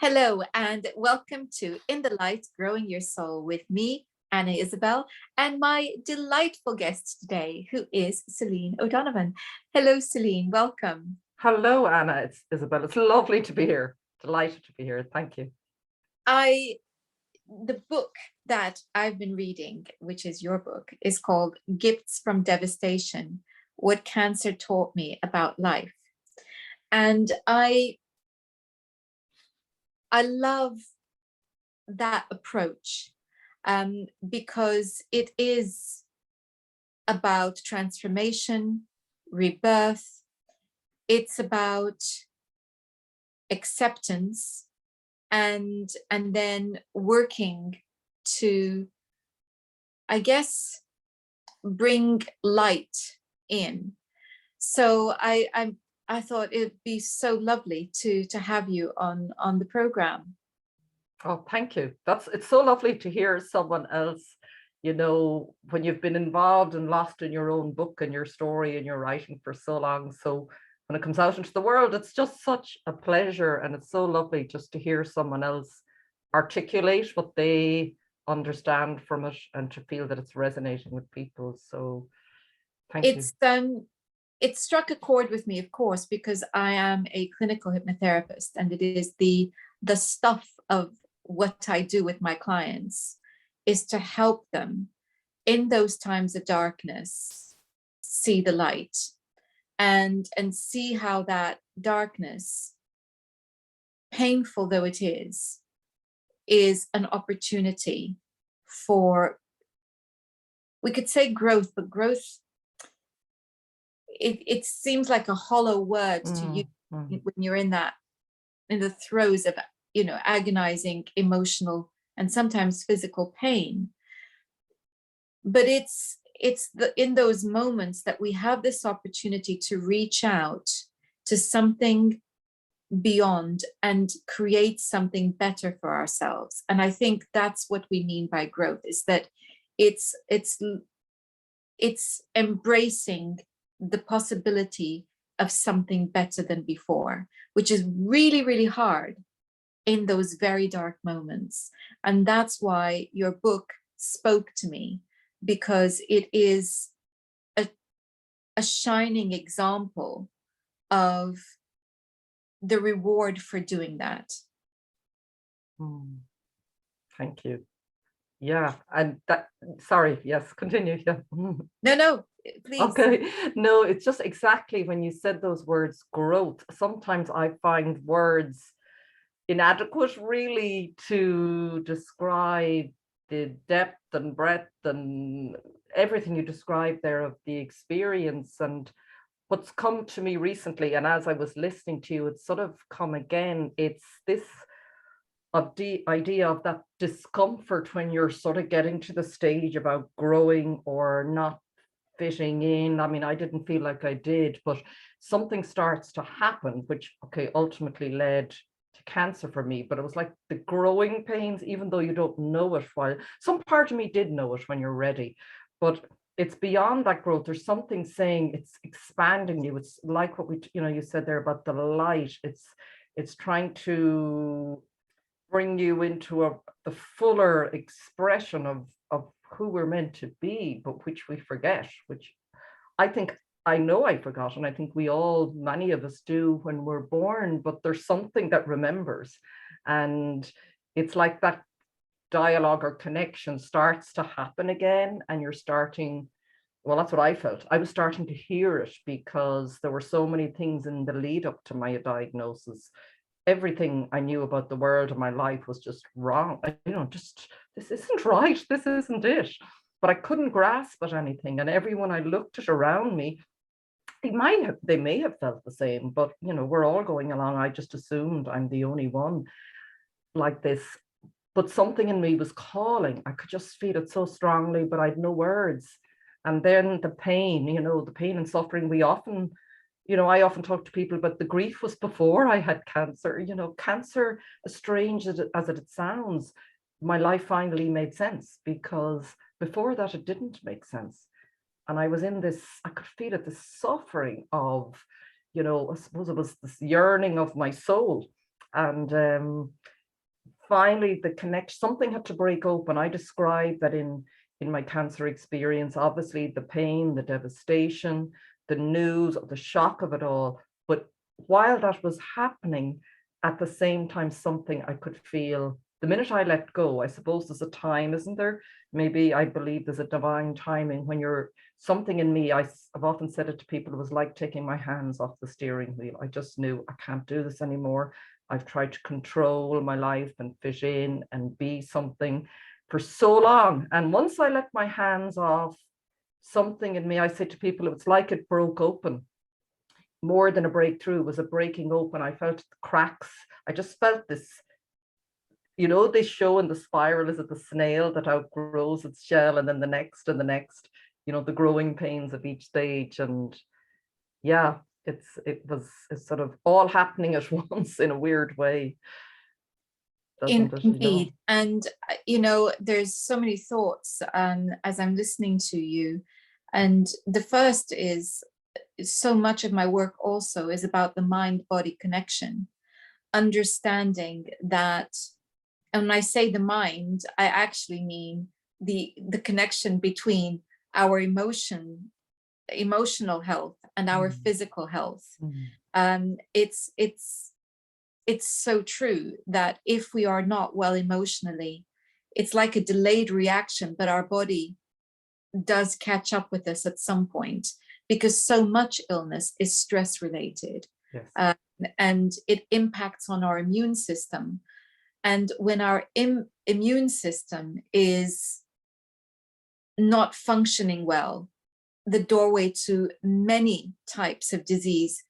Hello, and welcome to In the Light Growing Your Soul with me, Anna Isabel, and my delightful guest today, who is Celine O'Donovan. Hello, Celine, welcome. Hello, Anna. It's Isabel. It's lovely to be here. Delighted to be here. Thank you. The book that I've been reading, which is your book, is called Gifts from Devastation: What Cancer Taught Me About Life. And I love that approach because it is about transformation, rebirth. It's about acceptance and then working to, I guess, bring light in. So I thought it'd be so lovely to have you on the program. Oh, thank you. It's so lovely to hear someone else, when you've been involved and lost in your own book and your story and your writing for so long. So when it comes out into the world, it's just such a pleasure. And it's so lovely just to hear someone else articulate what they understand from it and to feel that it's resonating with people. So thank you. It struck a chord with me, of course, because I am a clinical hypnotherapist, and it is the stuff of what I do with my clients is to help them in those times of darkness see the light and see how that darkness, painful though it is an opportunity for, we could say growth, but growth, it seems like a hollow word to you when you're in the throes of, agonizing emotional and sometimes physical pain. But it's in those moments that we have this opportunity to reach out to something beyond and create something better for ourselves. And I think that's what we mean by growth, is that it's embracing the possibility of something better than before, which is really, really hard in those very dark moments. And that's why your book spoke to me, because it is a shining example of the reward for doing that. Thank you. Yeah, and sorry, yes, continue. Yeah. No, please. Okay, no, it's just exactly when you said those words, growth. Sometimes I find words inadequate really to describe the depth and breadth and everything you described there of the experience. And what's come to me recently, and as I was listening to you, it's sort of come again, it's this of the idea of that discomfort when you're sort of getting to the stage about growing or not fitting in. I mean, I didn't feel like I did, but something starts to happen, which, okay, ultimately led to cancer for me. But it was like the growing pains, even though you don't know it, while some part of me did know it when you're ready, but it's beyond that growth. There's something saying it's expanding you. It's like what you said there about the light. It's trying to bring you into the fuller expression of who we're meant to be, but which we forget, which I know I forgot, and I think many of us do when we're born, but there's something that remembers. And it's like that dialogue or connection starts to happen again, and you're starting, well, that's what I felt. I was starting to hear it because there were so many things in the lead up to my diagnosis. Everything I knew about the world and my life was just wrong. Just, this isn't right. This isn't it. But I couldn't grasp at anything. And everyone I looked at around me, they may have felt the same, but we're all going along. I just assumed I'm the only one like this. But something in me was calling. I could just feel it so strongly, but I had no words. And then the pain, the pain and suffering I often talk to people, but the grief was before I had cancer. Cancer, as strange as it sounds, my life finally made sense, because before that it didn't make sense. And I was in this, I could feel it, this suffering of, I suppose it was this yearning of my soul. And finally the connection, something had to break open. I described that in my cancer experience, obviously the pain, the devastation, the news, the shock of it all. But while that was happening, at the same time, something I could feel the minute I let go. I suppose there's a time, isn't there? Maybe I believe there's a divine timing when you're something in me. I've often said it to people, it was like taking my hands off the steering wheel. I just knew I can't do this anymore. I've tried to control my life and fit in and be something for so long. And once I let my hands off, something in me, I say to people, it was like it broke open. More than a breakthrough, it was a breaking open. I felt the cracks. I just felt this, you know, they show in the spiral, is it the snail that outgrows its shell and then the next and the next, you know, the growing pains of each stage. And yeah, it's sort of all happening at once in a weird way, doesn't it? Indeed. And, you know, there's so many thoughts as I'm listening to you. And the first is, so much of my work also is about the mind-body connection, understanding that, and when I say the mind, I actually mean the connection between our emotional health and our physical health. It's so true that if we are not well emotionally, it's like a delayed reaction, but our body does catch up with us at some point, because so much illness is stress related. Yes. And it impacts on our immune system. And when our immune system is not functioning well, the doorway to many types of disease,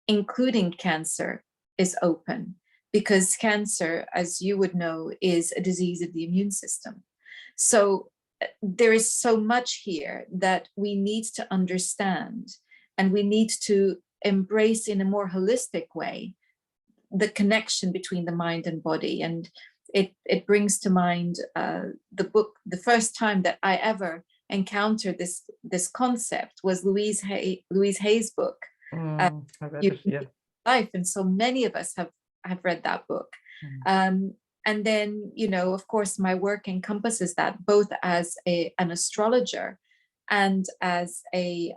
including cancer, is open, because cancer, as you would know, is a disease of the immune system. So there is so much here that we need to understand, and we need to embrace in a more holistic way the connection between the mind and body. And it brings to mind the book. The first time that I ever encountered this concept was Louise Hay's book, I read it, yeah. Life, and so many of us have read that book. And then, you know, of course, my work encompasses that, both as an astrologer and as a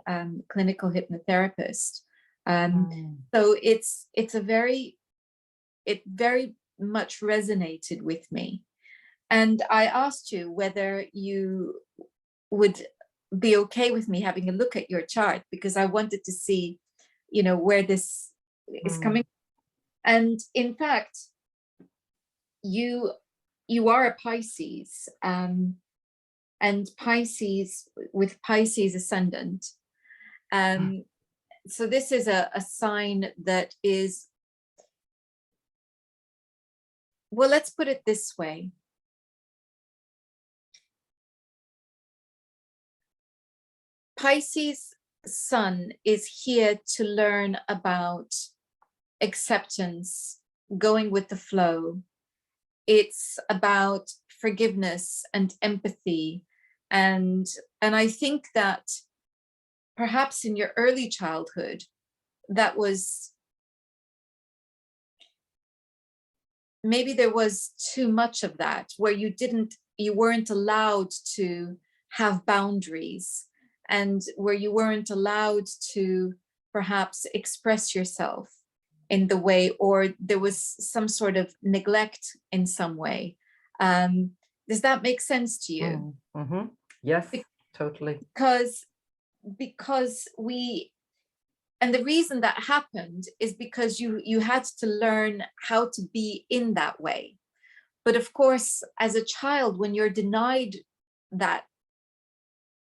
clinical hypnotherapist. So it very much resonated with me. And I asked you whether you would be okay with me having a look at your chart, because I wanted to see, you know, where this is coming. And in fact, you are a Pisces, and Pisces with Pisces ascendant. So this is a sign that is, well, let's put it this way. Pisces sun is here to learn about acceptance, going with the flow. It's about forgiveness and empathy. And I think that perhaps in your early childhood, that was, maybe there was too much of that, where you weren't allowed to have boundaries, and where you weren't allowed to perhaps express yourself in the way, or there was some sort of neglect in some way. Does that make sense to you? Yes, totally. Because and the reason that happened is because you had to learn how to be in that way. But of course, as a child, when you're denied that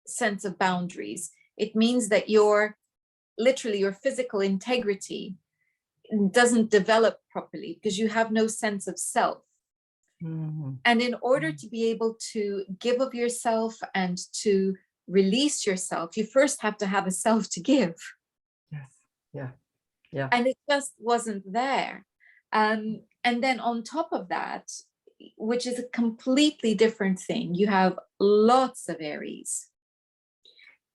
sense of boundaries, it means that your physical integrity doesn't develop properly, because you have no sense of self. And in order to be able to give of yourself and to release yourself, you first have to have a self to give. Yes. Yeah. And it just wasn't there. And then on top of that, which is a completely different thing, you have lots of Aries.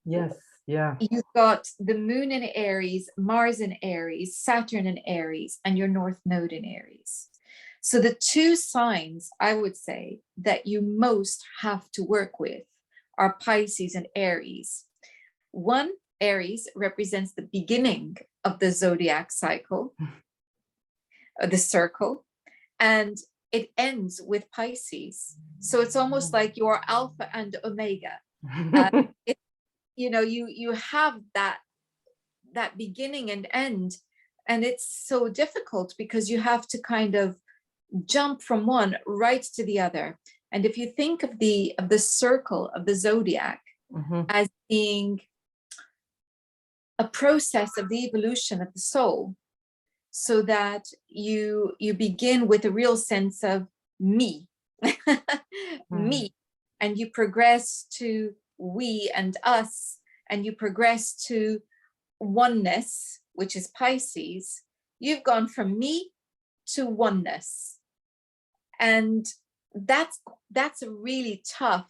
Yes. Yeah. You've got the moon in Aries, Mars in Aries, Saturn in Aries, and your North Node in Aries. So the two signs I would say that you most have to work with are Pisces and Aries. One, Aries represents the beginning of the zodiac cycle, the circle, and it ends with Pisces. So it's almost like your alpha and omega. It, you have that beginning and end, and it's so difficult because you have to kind of jump from one right to the other. And if you think of the circle of the zodiac as being a process of the evolution of the soul, so that you begin with a real sense of me, me, and you progress to we and us, and you progress to oneness, which is Pisces. You've gone from me to oneness, and that's a really tough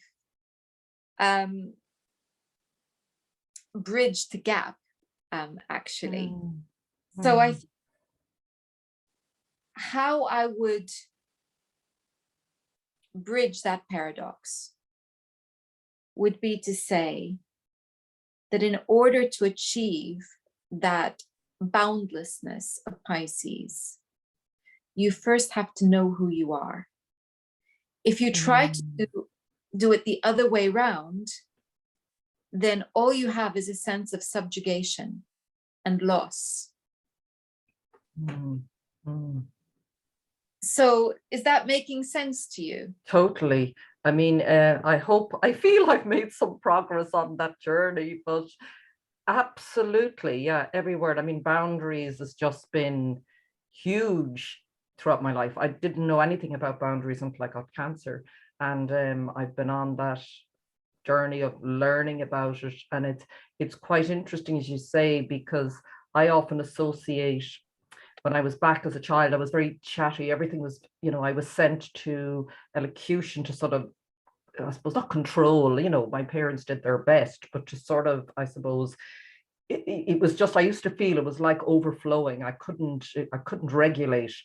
bridge to gap, actually. So how I would bridge that paradox would be to say that in order to achieve that boundlessness of Pisces, you first have to know who you are. If you try to do it the other way around, then all you have is a sense of subjugation and loss. So is that making sense to you? Totally. I mean, I feel I've made some progress on that journey, but absolutely, yeah, every word. I mean, boundaries has just been huge throughout my life. I didn't know anything about boundaries until I got cancer. And I've been on that journey of learning about it. And it's quite interesting, as you say, because I often associate, when I was back as a child, I was very chatty. Everything was, I was sent to elocution to sort of, I suppose, not control, my parents did their best, but to sort of, I suppose, it was just, I used to feel it was like overflowing. I couldn't regulate.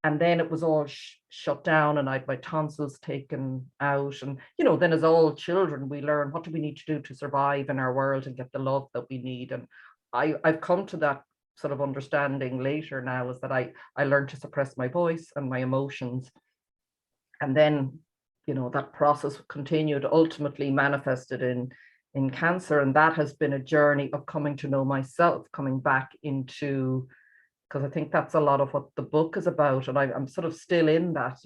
And then it was all shut down, and I had my tonsils taken out. And, then as all children, we learn, what do we need to do to survive in our world and get the love that we need? And I've come to that sort of understanding later now, is that I learned to suppress my voice and my emotions. And then, that process continued, ultimately manifested in cancer. And that has been a journey of coming to know myself, coming back into, because I think that's a lot of what the book is about. And I'm sort of still in that,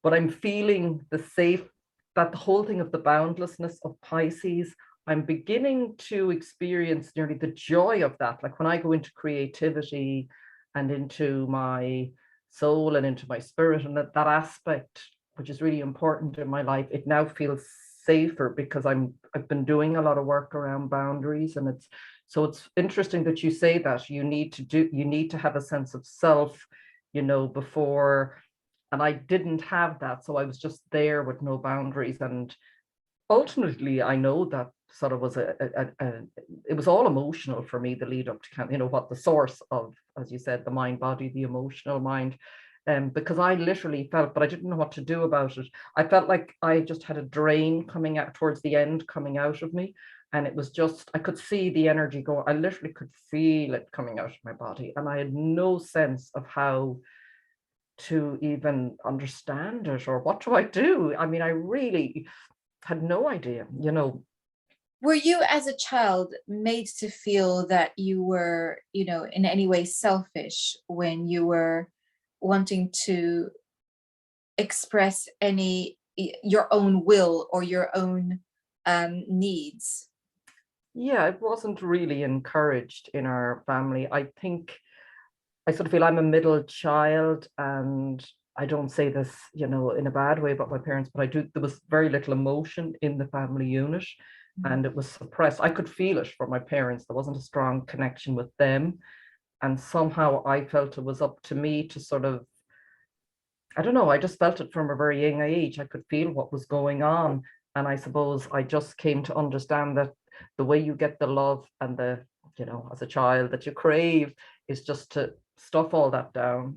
but I'm feeling that the whole thing of the boundlessness of Pisces, I'm beginning to experience nearly the joy of that. Like when I go into creativity and into my soul and into my spirit, and that aspect, which is really important in my life, it now feels safer because I've been doing a lot of work around boundaries. And it's interesting that you say that you need to have a sense of self, before, and I didn't have that. So I was just there with no boundaries. And ultimately, I know that sort of was it was all emotional for me, the lead up to what the source of, as you said, the mind body, the emotional mind, because I literally felt, but I didn't know what to do about it. I felt like I just had a drain coming out towards the end, coming out of me. And it was just, I could see the energy go. I literally could feel it coming out of my body. And I had no sense of how to even understand it, or what do I do? I mean, I really had no idea, Were you as a child made to feel that you were, in any way selfish when you were wanting to express your own will or your own needs? Yeah, it wasn't really encouraged in our family. I think I sort of feel I'm a middle child, and I don't say this, in a bad way about my parents, but there was very little emotion in the family unit, and it was suppressed. I could feel it from my parents. There wasn't a strong connection with them. And somehow I felt it was up to me to sort of, I don't know, I just felt it from a very young age. I could feel what was going on. And I suppose I just came to understand that the way you get the love and the, as a child, that you crave, is just to stuff all that down.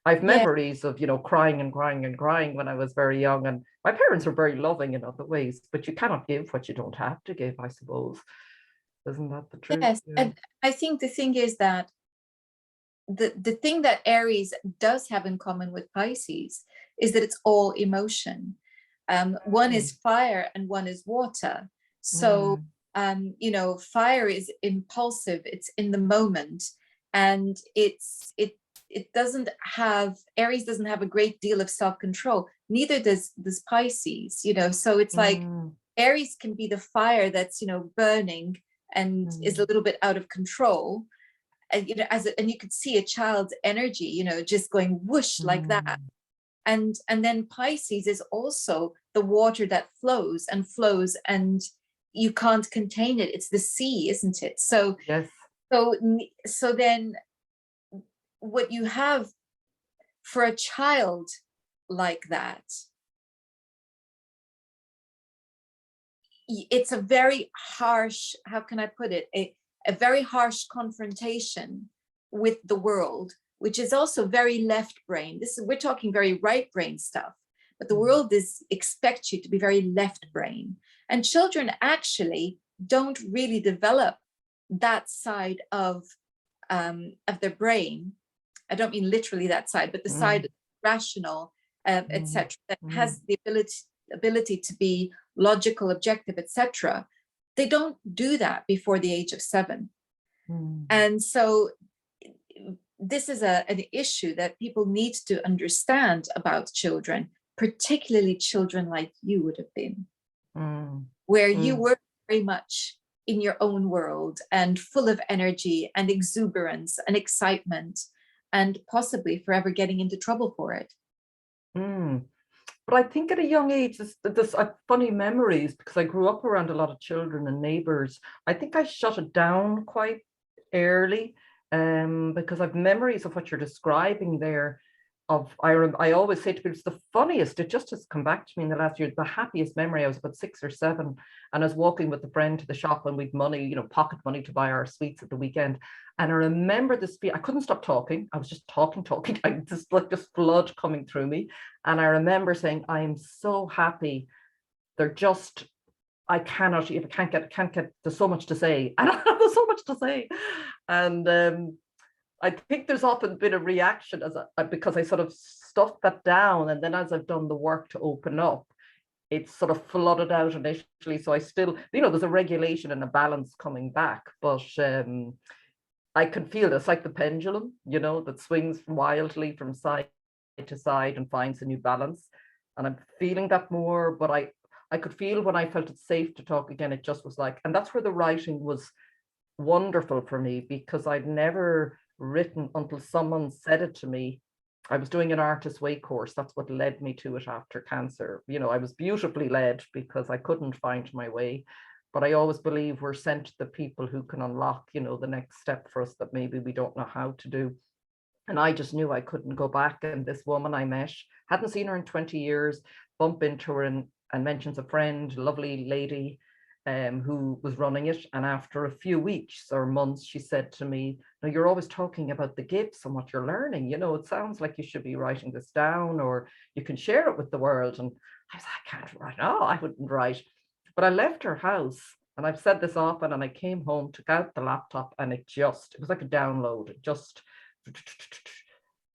I've Yeah, memories of, crying and crying and crying when I was very young. And my parents were very loving in other ways, but you cannot give what you don't have to give, I suppose. Isn't that the truth? yes. Yeah. And I think the thing is that the thing that Aries does have in common with Pisces is that it's all emotion. One Mm, is fire and one is water. So, mm, fire is impulsive, it's in the moment, and it doesn't have, Aries doesn't have a great deal of self-control. Neither does Pisces, so it's like mm, Aries can be the fire that's, burning and is a mm, little bit out of control, and and you could see a child's energy, just going whoosh like that. mm. And then Pisces is also the water that flows and flows, and you can't contain it. It's the sea, isn't it? So Yes. so so then what you have for a child like that, it's a very harsh, how can I put it, a very harsh confrontation with the world, which is also very left brain. We're talking very right brain stuff, but the Mm, world is expects you to be very left brain. And children actually don't really develop that side of their brain. I don't mean literally that side, but the mm, side rational, mm, etc., that mm, has the ability to be logical, objective, etc. They don't do that before the age of 7. mm, And so this is an issue that people need to understand about children, particularly children like you would have been, mm, where you mm. were very much in your own world and full of energy and exuberance and excitement, and possibly forever getting into trouble for it. Mm. But I think at a young age, this funny memories because I grew up around a lot of children and neighbors. I think I shut it down quite early, because I've memories of what you're describing there. I always say to people, it's the funniest. It just has come back to me in the last year. The happiest memory. I was about 6 or 7, and I was walking with a friend to the shop, and we'd money, pocket money to buy our sweets at the weekend. And I remember this. I couldn't stop talking. I was just talking. I just like this flood coming through me. And I remember saying, I am so happy. They're just, I cannot, if I can't get, there's so much to say. And there's so much to say. And I think there's often been a reaction because I sort of stuffed that down. And then as I've done the work to open up, it's sort of flooded out initially. So I still, there's a regulation and a balance coming back. But I can feel it's like the pendulum, that swings wildly from side to side and finds a new balance. And I'm feeling that more, but I could feel when I felt it safe to talk again, it just was like, and that's where the writing was wonderful for me, because I'd never written until someone said it to me. I was doing an Artist's Way course. That's what led me to it after cancer. I was beautifully led because I couldn't find my way. But I always believe we're sent to the people who can unlock, the next step for us that maybe we don't know how to do. And I just knew I couldn't go back. And this woman I met, hadn't seen her in 20 years, bump into her and mentions a friend, lovely lady, who was running it. And after a few weeks or months, she said to me, "No, you're always talking about the gifts and what you're learning. It sounds like you should be writing this down, or you can share it with the world." And I was like, "I can't write. No, I wouldn't write." But I left her house, and I've said this often, and I came home, took out the laptop, and it was like a download. It just,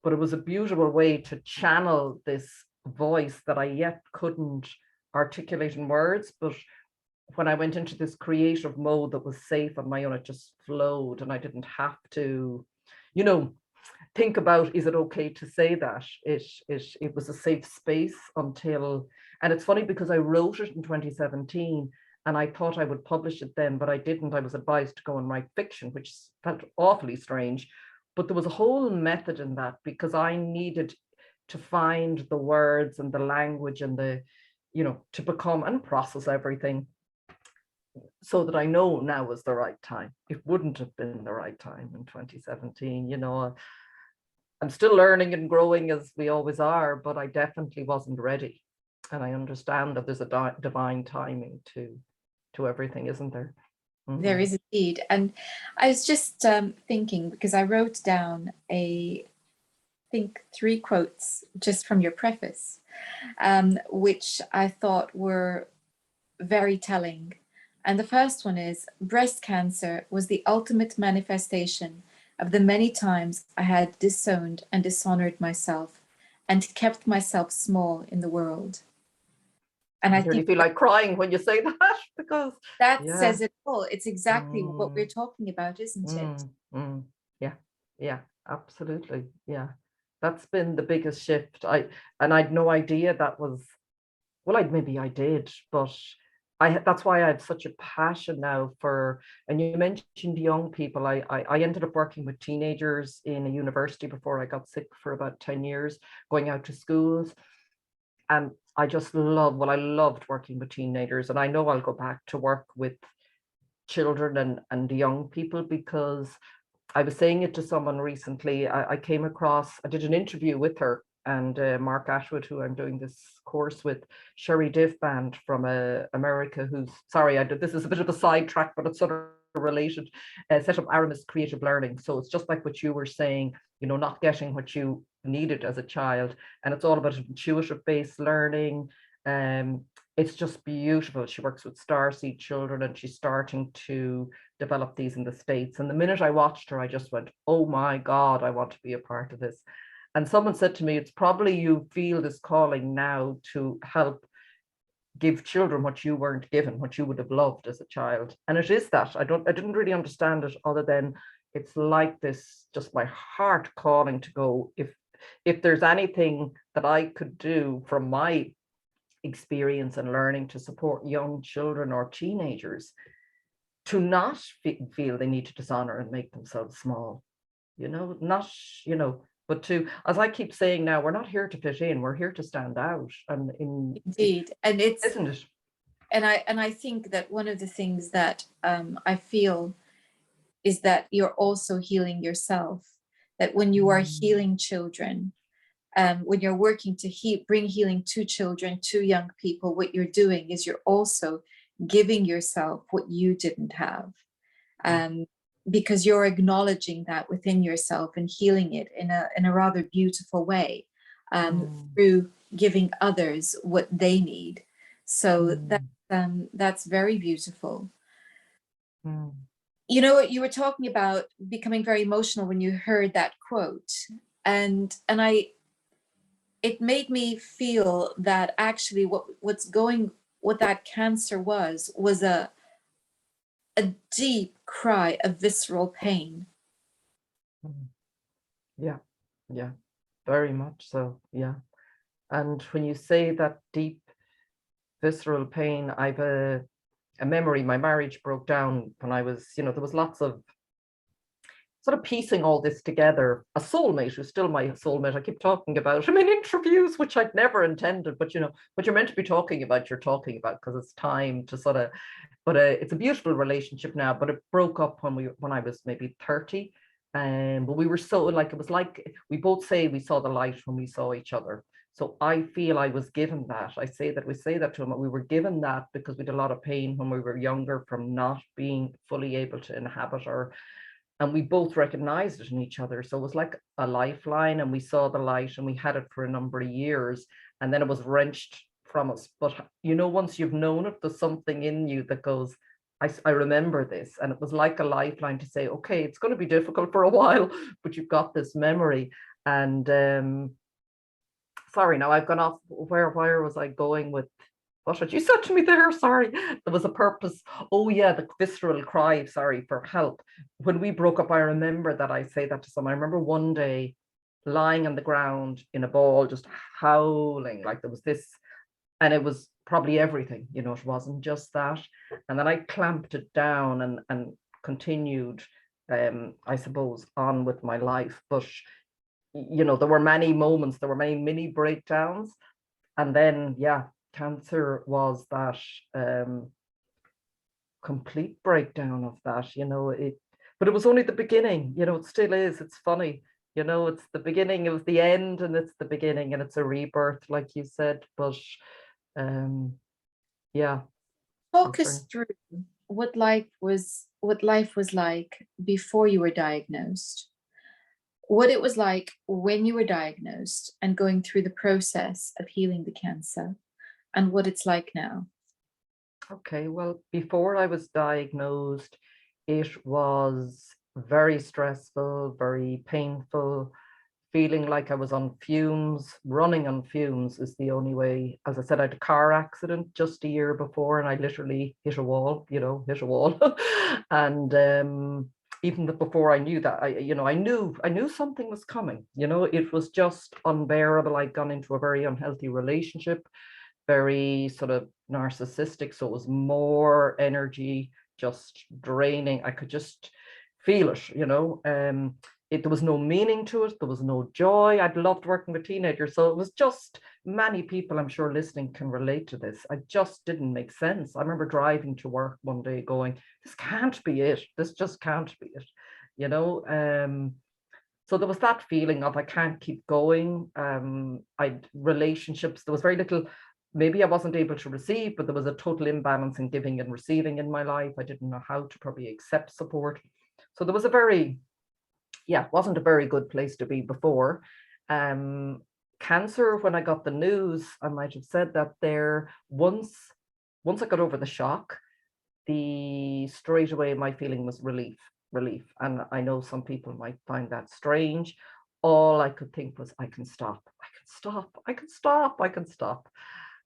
but it was a beautiful way to channel this voice that I yet couldn't articulate in words. But when I went into this creative mode that was safe on my own, it just flowed, and I didn't have to, think about, is it okay to say that? It was a safe space until, and it's funny because I wrote it in 2017 and I thought I would publish it then, but I didn't. I was advised to go and write fiction, which felt awfully strange. But there was a whole method in that because I needed to find the words and the language and to become and process everything so that I know now was the right time. It wouldn't have been the right time in 2017. I'm still learning and growing as we always are, but I definitely wasn't ready. And I understand that there's a divine timing to everything, isn't there? There Mm-hmm. is indeed. And I was just thinking, because I wrote down a think, three quotes just from your preface, which I thought were very telling. And the first one is, breast cancer was the ultimate manifestation of the many times I had disowned and dishonored myself and kept myself small in the world. And I I nearly think feel like crying when you say that, because that yeah. says it all. It's exactly what we're Mm, talking about, isn't it? yeah, yeah, absolutely. Yeah. That's been the biggest shift. And I'd no idea that was, well, I did, but that's why I have such a passion now for, and you mentioned young people. I ended up working with teenagers in a university before I got sick for about 10 years, going out to schools. And I just I loved working with teenagers. And I know I'll go back to work with children and young people, because I was saying it to someone recently. I came across, I did an interview with her and Mark Ashwood, who I'm doing this course with, Sherry Diffband from America, who's, sorry, this is a bit of a sidetrack, but it's sort of related, set up Aramis Creative Learning. So it's just like what you were saying, not getting what you needed as a child. And it's all about intuitive based learning. It's just beautiful. She works with starseed children and she's starting to develop these in the States. And the minute I watched her, I just went, oh my God, I want to be a part of this. And someone said to me, it's probably you feel this calling now to help give children what you weren't given, what you would have loved as a child. And it is that. I didn't really understand it, other than it's like this, just my heart calling to go, if there's anything that I could do from my experience and learning to support young children or teenagers to not feel they need to dishonor and make themselves small, not, but to, as I keep saying now, we're not here to fit in, we're here to stand out. And Indeed. And isn't it? And I think that one of the things that I feel is that you're also healing yourself. That when you are healing children, when you're working to bring healing to children, to young people, what you're doing is you're also giving yourself what you didn't have, because you're acknowledging that within yourself and healing it in a rather beautiful way, through giving others what they need. So that's very beautiful. You know what, you were talking about becoming very emotional when you heard that quote, and it made me feel that actually what that cancer was a deep cry of visceral pain. Yeah, yeah, very much so. Yeah. And when you say that deep visceral pain, I've a memory. My marriage broke down when I was, there was lots of sort of piecing all this together. A soulmate who's still my soulmate, I keep talking about him in interviews, which I'd never intended, but what you're meant to be talking about, you're talking about, because it's time to sort of, but it's a beautiful relationship now, but it broke up when I was maybe 30. But we were so, like, it was like we both say we saw the light when we saw each other. So I feel I was given that. We say that to him. We were given that because we had a lot of pain when we were younger from not being fully able to inhabit and we both recognized it in each other. So it was like a lifeline, and we saw the light and we had it for a number of years, and then it was wrenched from us. But once you've known it, there's something in you that goes, I remember this. And it was like a lifeline to say, okay, it's going to be difficult for a while, but you've got this memory. And sorry, now I've gone off. Where was I going with what you said to me there? Sorry, there was a purpose. Oh yeah, the visceral cry, sorry, for help. When we broke up, I remember that I say that to someone. I remember one day lying on the ground in a ball, just howling, like there was this, and it was probably everything, it wasn't just that. And then I clamped it down and continued, I suppose, on with my life. But there were many moments, there were many mini breakdowns. And then, yeah, cancer was that complete breakdown of that, but it was only the beginning, it still is. It's funny, it's the beginning of the end, and it's the beginning, and it's a rebirth, like you said. But yeah. Talk us through what life was like before you were diagnosed. what it was like when you were diagnosed and going through the process of healing the cancer, and what it's like now. Okay, well, before I was diagnosed, it was very stressful, very painful, feeling like I was on fumes. Running on fumes is the only way. As I said, I had a car accident just a year before, and I literally hit a wall, hit a wall. And even before I knew that, I knew something was coming. It was just unbearable. I'd gone into a very unhealthy relationship, very sort of narcissistic. So it was more energy, just draining. I could just feel it. There was no meaning to it. There was no joy. I'd loved working with teenagers. So it was just, many people I'm sure listening can relate to this. I just didn't make sense. I remember driving to work one day going, this can't be it. This just can't be it. You know, so there was that feeling of I can't keep going. I'd relationships, there was very little, maybe I wasn't able to receive, but there was a total imbalance in giving and receiving in my life. I didn't know how to probably accept support. So there was wasn't a very good place to be before. Cancer, when I got the news, I might have said that there, once I got over the shock, straight away my feeling was relief. And I know some people might find that strange. All I could think was, I can stop.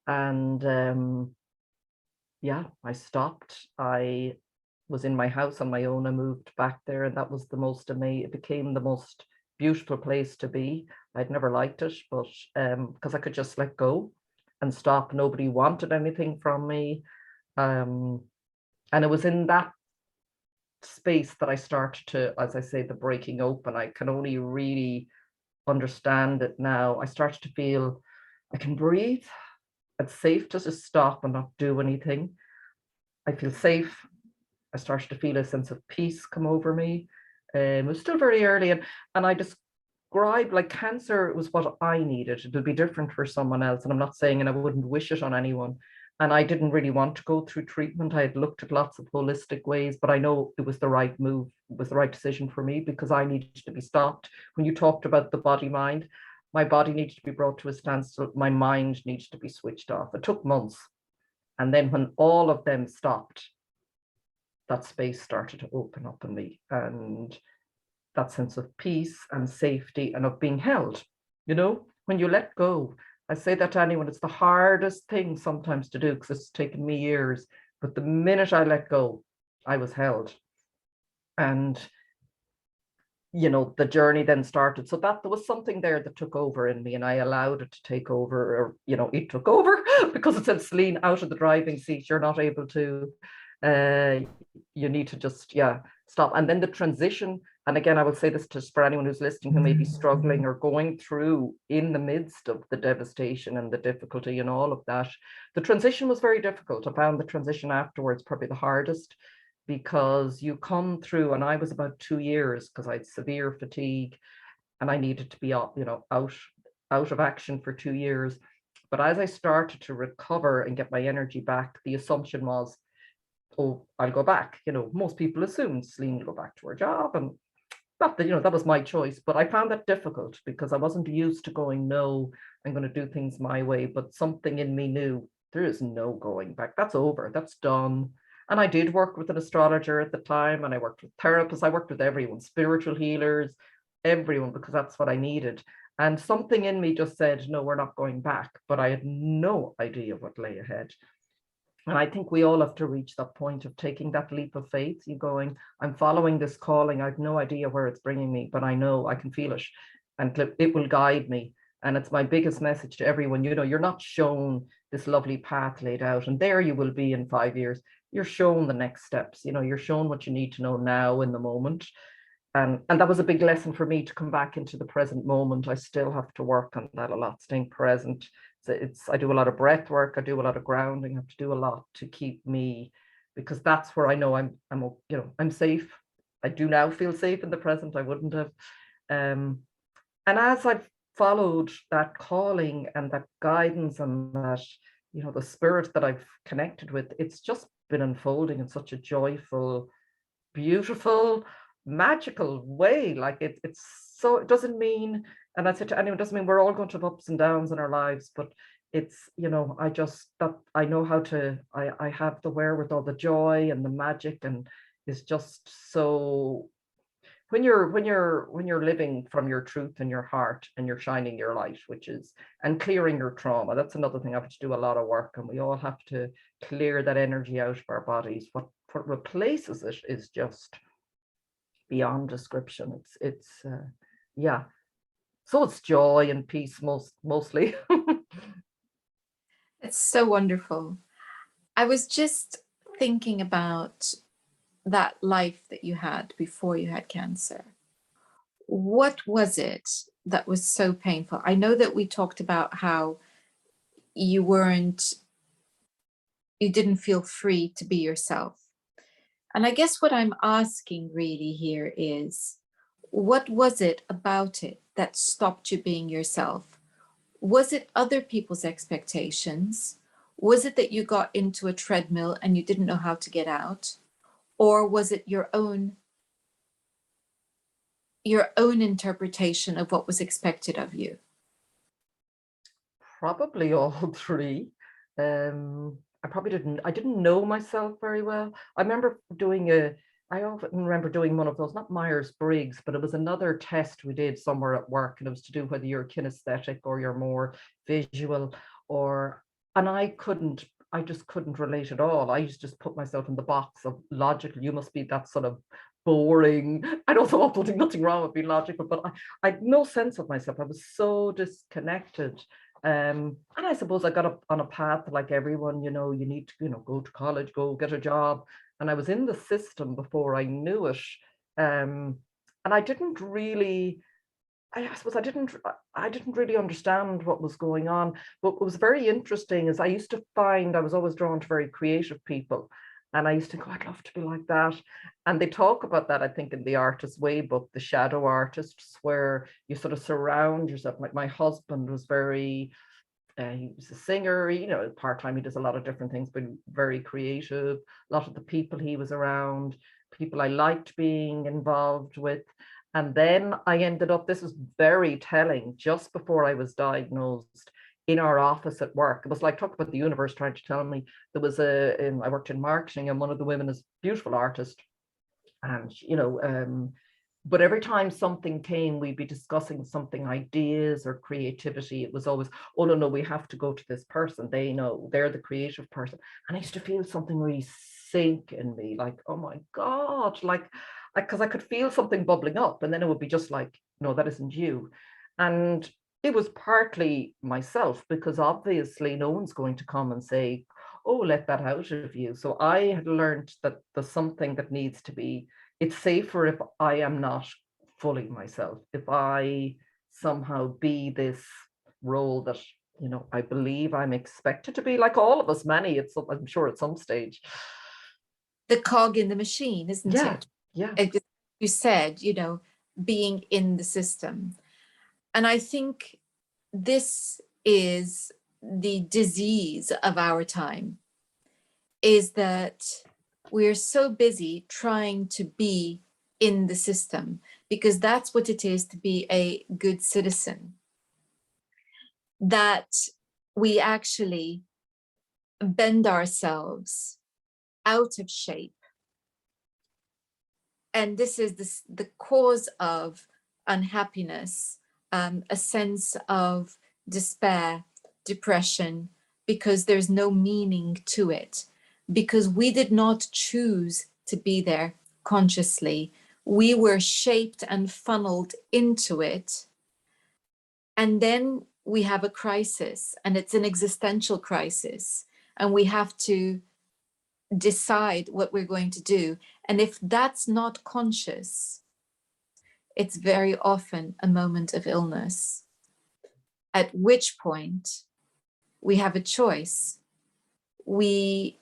And I stopped. I was in my house on my own. I moved back there, and that was the most amazing. It became the most beautiful place to be. I'd never liked it, but because I could just let go and stop. Nobody wanted anything from me. And it was in that space that I started to, as I say, the breaking open. I can only really understand it now. I started to feel I can breathe. It's safe to just stop and not do anything. I feel safe. I started to feel a sense of peace come over me. It was still very early, and I described, like, cancer was what I needed. It'll be different for someone else, and I'm not saying, and I wouldn't wish it on anyone. And I didn't really want to go through treatment. I had looked at lots of holistic ways, but I know it was the right move. It was the right decision for me, because I needed to be stopped. When you talked about the body mind, my body needed to be brought to a standstill. My mind needed to be switched off. It took months. And then when all of them stopped, that space started to open up in me, and that sense of peace and safety and of being held. When you let go, I say that to anyone, it's the hardest thing sometimes to do, because it's taken me years, but the minute I let go, I was held. And the journey then started. So that there was something there that took over in me, and I allowed it to take over, or it took over because it said, Celine, out of the driving seat, you're not able to, you need to just stop. And then the transition, and again, I will say this just for anyone who's listening who may be struggling or going through in the midst of the devastation and the difficulty and all of that, the transition was very difficult. I found the transition afterwards probably the hardest, because you come through, and I was about 2 years, because I had severe fatigue and I needed to be out of action for 2 years. But as I started to recover and get my energy back, the assumption was, oh, I'll go back. Most people assumed Celine will go back to her job, and not that, that was my choice, but I found that difficult, because I wasn't used to going, no, I'm going to do things my way. But something in me knew there is no going back. That's over. That's done. And I did work with an astrologer at the time, and I worked with therapists. I worked with everyone, spiritual healers, everyone, because that's what I needed. And something in me just said, no, we're not going back. But I had no idea what lay ahead. And I think we all have to reach that point of taking that leap of faith. You going, I'm following this calling. I have no idea where it's bringing me, but I know I can feel it, and it will guide me. And it's my biggest message to everyone. You're not shown this lovely path laid out, and there you will be in 5 years. You're shown the next steps. You're shown what you need to know now in the moment. And that was a big lesson for me, to come back into the present moment. I still have to work on that a lot, staying present. I do a lot of breath work. I do a lot of grounding. I have to do a lot to keep me, because that's where I know I'm safe. I do now feel safe in the present. I wouldn't have. And as I've followed that calling and that guidance and that, the spirit that I've connected with, it's just been unfolding in such a joyful, beautiful, magical way. Like it's so, it doesn't mean, and I said to anyone, it doesn't mean we're all going to have ups and downs in our lives, but it's, you know, I just, that I know how to, I have the wherewithal, the joy and the magic, and it's just so, when you're living from your truth and your heart, and you're shining your light, which is, and clearing your trauma. That's another thing. I have to do a lot of work, and we all have to clear that energy out of our bodies. What replaces it is just beyond description. It's yeah. So it's joy and peace mostly. It's so wonderful. I was just thinking about that life that you had before you had cancer. What was it that was so painful? I know that we talked about how you didn't feel free to be yourself. And I guess what I'm asking really here is, what was it about it that stopped you being yourself? Was it other people's expectations? Was it that you got into a treadmill and you didn't know how to get out? Or was it your own interpretation of what was expected of you? Probably all three. I didn't know myself very well. I often remember doing one of those, not Myers-Briggs, but it was another test we did somewhere at work, and it was to do whether you're kinesthetic or you're more visual, or, and I just couldn't relate at all. I used to just put myself in the box of logical. You must be that sort of boring. I don't know, there's nothing wrong with being logical, but I had no sense of myself. I was so disconnected. And I suppose I got up on a path like everyone, you know, you need to, you know, go to college, go get a job. And I was in the system before I knew it. And I didn't really, I suppose I didn't really understand what was going on. But what was very interesting is I used to find I was always drawn to very creative people. And I used to go, I'd love to be like that. And they talk about that, I think, in the Artist's Way book, the shadow artists, where you sort of surround yourself. Like my husband was very, he was a singer, you know, part-time, he does a lot of different things, but very creative. A lot of the people he was around, people I liked being involved with. And then I ended up, this was very telling, just before I was diagnosed, in our office at work. It was like, talk about the universe trying to tell me. There was I worked in marketing, and one of the women is a beautiful artist. And, you know, but every time something came, we'd be discussing something, ideas or creativity. It was always, oh, no, we have to go to this person. They know, they're the creative person. And I used to feel something really sink in me, like, oh my God, like, because I could feel something bubbling up, and then it would be just like, no, that isn't you. And it was partly myself, because obviously no one's going to come and say, oh, let that out of you. So I had learned that there's something that needs to be, it's safer if I am not fully myself, if I somehow be this role that, you know, I believe I'm expected to be, like all of us, many, I'm sure at some stage. The cog in the machine, isn't Yeah, it? yeah. You said, you know, being in the system. And I think this is the disease of our time, is that we're so busy trying to be in the system, because that's what it is to be a good citizen, that we actually bend ourselves out of shape. And this is the cause of unhappiness, a sense of despair, depression, because there's no meaning to it, because we did not choose to be there consciously. We were shaped and funneled into it. And then we have a crisis, and it's an existential crisis, and we have to decide what we're going to do. And if that's not conscious, it's very often a moment of illness, at which point we have a choice. We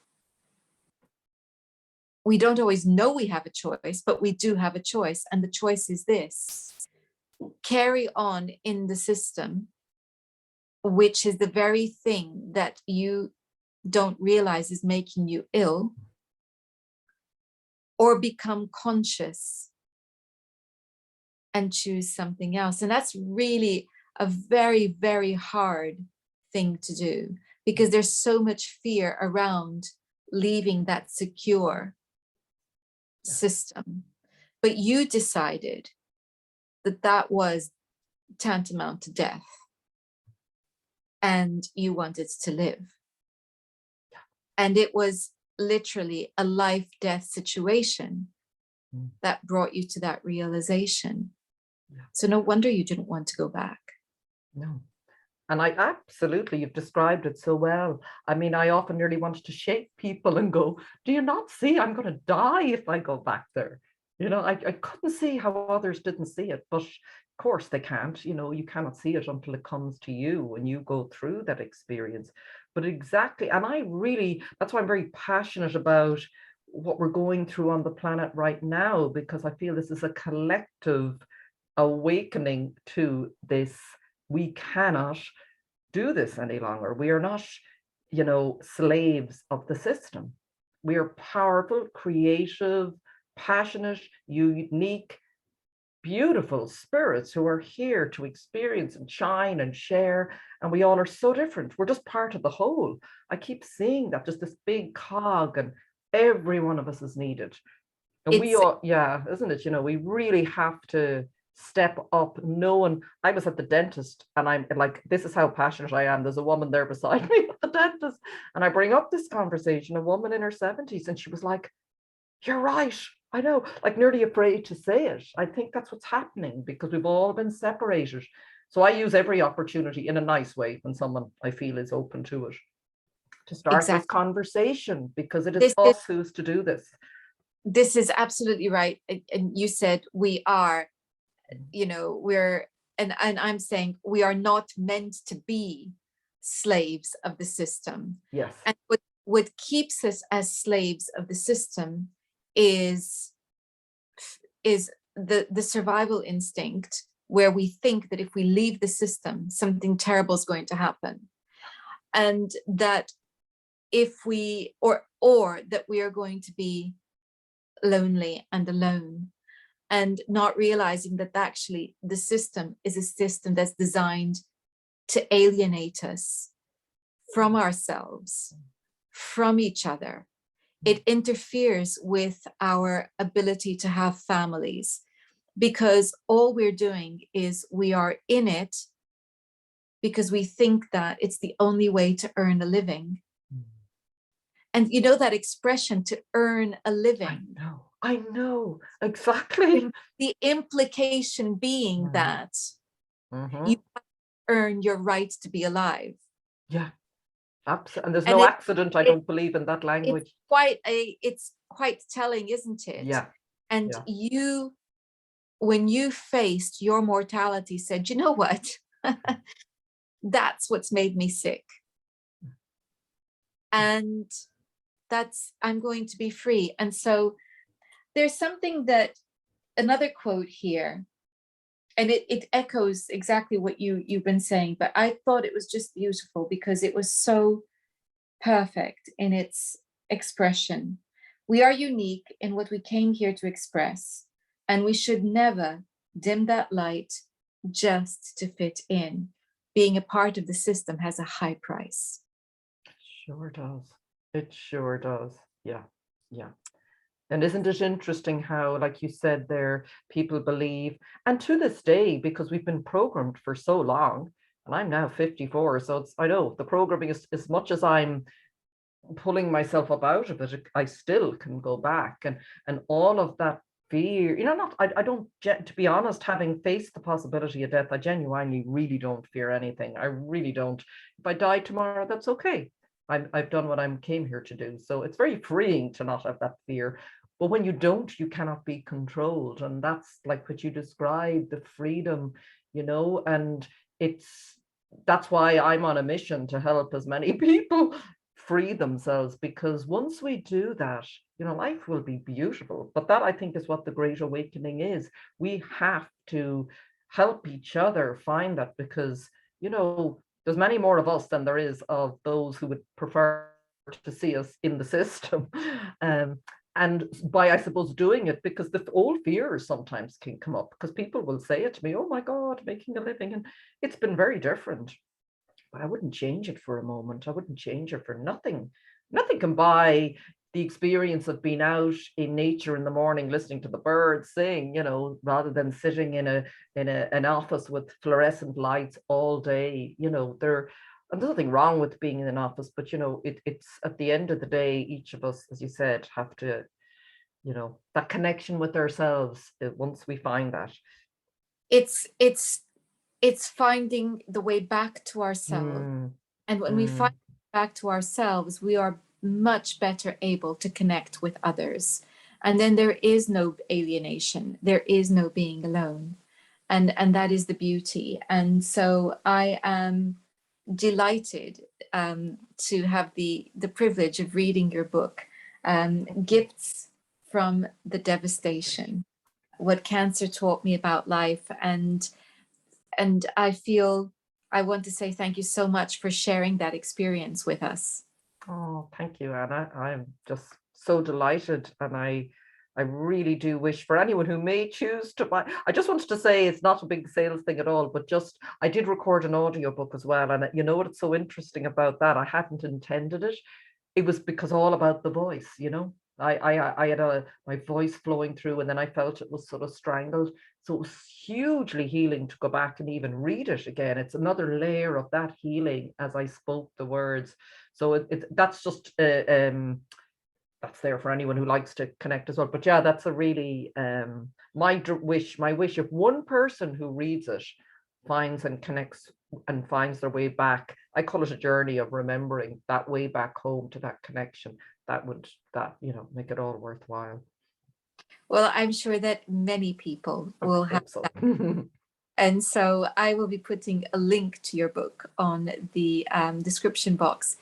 don't always know we have a choice, but we do have a choice. And the choice is this: carry on in the system, which is the very thing that you don't realize is making you ill, or become conscious and choose something else. And that's really a very, very hard thing to do, because there's so much fear around leaving that secure system. But you decided that that was tantamount to death, and you wanted to live. And it was literally a life-death situation that brought you to that realization. So no wonder you didn't want to go back. No. And I absolutely, you've described it so well. I mean, I often nearly wanted to shake people and go, do you not see I'm going to die if I go back there? You know, I couldn't see how others didn't see it, but of course they can't. You know, you cannot see it until it comes to you and you go through that experience. But exactly, and I really, that's why I'm very passionate about what we're going through on the planet right now, because I feel this is a collective awakening to this. We cannot do this any longer. We are not, you know, slaves of the system. We are powerful, creative, passionate, unique, beautiful spirits who are here to experience and shine and share. And we all are so different. We're just part of the whole. I keep seeing that, just this big cog, and every one of us is needed. And we all, yeah, isn't it? You know, we really have to step up. No one, I was at the dentist and I'm like, this is how passionate I am. There's a woman there beside me at the dentist, and I bring up this conversation, a woman in her 70s, and she was like, you're right. I know, like nearly afraid to say it. I think that's what's happening because we've all been separated. So I use every opportunity in a nice way when someone I feel is open to it to start this conversation, because it is us who's to do this. This is absolutely right. And you said we are, you know, we're, and I'm saying we are not meant to be slaves of the system. Yes. And what keeps us as slaves of the system is the survival instinct, where we think that if we leave the system, something terrible is going to happen. And that if we, or that we are going to be lonely and alone, and not realizing that actually the system is a system that's designed to alienate us from ourselves, from each other. It interferes with our ability to have families, because all we're doing is we are in it because we think that it's the only way to earn a living. And you know that expression, to earn a living. I know, exactly. The implication being that you earn your right to be alive. Yeah, absolutely. And there's no accident. I don't believe in that language. It's quite telling, isn't it? Yeah. And you, when you faced your mortality, said, you know what? That's what's made me sick. And that's, I'm going to be free. And so there's something that, another quote here, and it echoes exactly what you've been saying, but I thought it was just beautiful because it was so perfect in its expression. We are unique in what we came here to express, and we should never dim that light just to fit in. Being a part of the system has a high price. It sure does. It sure does. Yeah, yeah. And isn't it interesting how, like you said there, people believe, and to this day, because we've been programmed for so long, and I'm now 54, so it's, I know the programming is, as much as I'm pulling myself up out of it, I still can go back, and all of that fear, you know, not, I don't, to be honest, having faced the possibility of death, I genuinely really don't fear anything. I really don't. If I die tomorrow, that's okay. I've done what I came here to do. So it's very freeing to not have that fear. But when you don't, you cannot be controlled. And that's like what you described, the freedom, you know, and that's why I'm on a mission to help as many people free themselves, because once we do that, you know, life will be beautiful. But that, I think, is what the Great Awakening is. We have to help each other find that, because, you know, there's many more of us than there is of those who would prefer to see us in the system. and by, I suppose, doing it, because the old fears sometimes can come up, because people will say it to me, oh my God, making a living. And it's been very different, but I wouldn't change it for a moment. I wouldn't change it for nothing. Nothing can buy the experience of being out in nature in the morning, listening to the birds sing, you know, rather than sitting in an office with fluorescent lights all day. You know, and there's nothing wrong with being in an office, but you know, it's at the end of the day, each of us, as you said, have to, you know, that connection with ourselves. Once we find that, It's finding the way back to ourselves. mm, And when we find back to ourselves, we are much better able to connect with others. And then there is no alienation, there is no being alone. And that is the beauty. And so I am delighted to have the privilege of reading your book, Gifts from the Devastation, What Cancer Taught Me About Life. And I want to say thank you so much for sharing that experience with us. oh, thank you, Anna. I'm just so delighted, and I really do wish for anyone who may choose to buy. I just wanted to say it's not a big sales thing at all, but just I did record an audiobook as well. And you know what's so interesting about that? I hadn't intended it. It was because all about the voice, you know. I had my voice flowing through, and then I felt it was sort of strangled. So it was hugely healing to go back and even read it again. It's another layer of that healing as I spoke the words. So that's just that's there for anyone who likes to connect as well. But yeah, that's a really my wish, if one person who reads it finds and connects and finds their way back, I call it a journey of remembering that way back home to that connection, that you know, make it all worthwhile. Well, I'm sure that many people will have So. that. And so I will be putting a link to your book on the description box.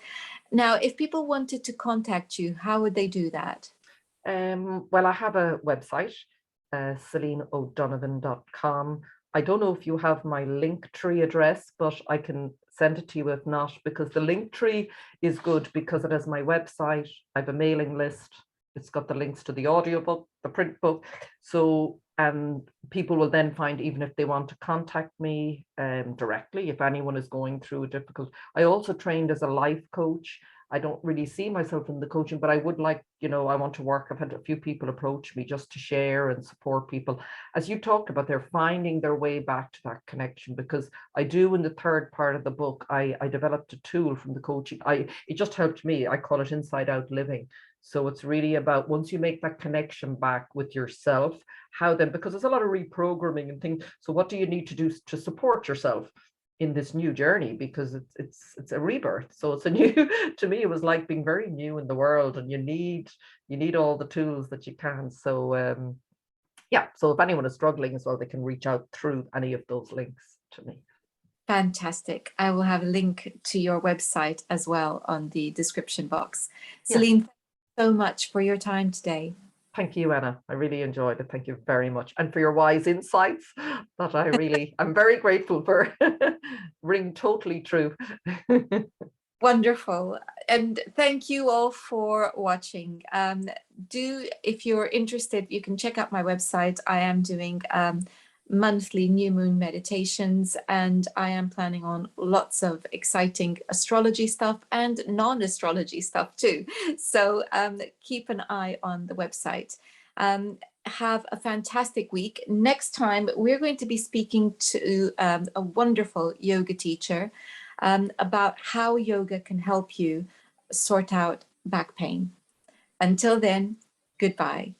Now, if people wanted to contact you, how would they do that? Well, I have a website, CelineO'Donovan.com. I don't know if you have my Linktree address, but I can send it to you if not, because the Linktree is good because it has my website. I have a mailing list. It's got the links to the audiobook, the print book. So people will then find, even if they want to contact me directly, if anyone is going through a difficult. I also trained as a life coach. I don't really see myself in the coaching, but I would like, you know, I want to work. I've had a few people approach me just to share and support people. As you talked about, they're finding their way back to that connection, because I do, in the third part of the book, I developed a tool from the coaching. It just helped me. I call it inside out living. So it's really about, once you make that connection back with yourself, how then, because there's a lot of reprogramming and things. So what do you need to do to support yourself in this new journey? Because it's a rebirth. So it's a new, to me, it was like being very new in the world, and you need all the tools that you can. So yeah, so if anyone is struggling as well, they can reach out through any of those links to me. Fantastic. I will have a link to your website as well on the description box. Yeah. Celine, thank you so much for your time today. Thank you, Anna. I really enjoyed it. Thank you very much. And for your wise insights that I'm very grateful for. Ring totally true. Wonderful. And thank you all for watching. If you're interested, you can check out my website. I am doing monthly new moon meditations, and I am planning on lots of exciting astrology stuff and non-astrology stuff too. So keep an eye on the website. Have a fantastic week. Next time, we're going to be speaking to a wonderful yoga teacher about how yoga can help you sort out back pain. Until then, goodbye.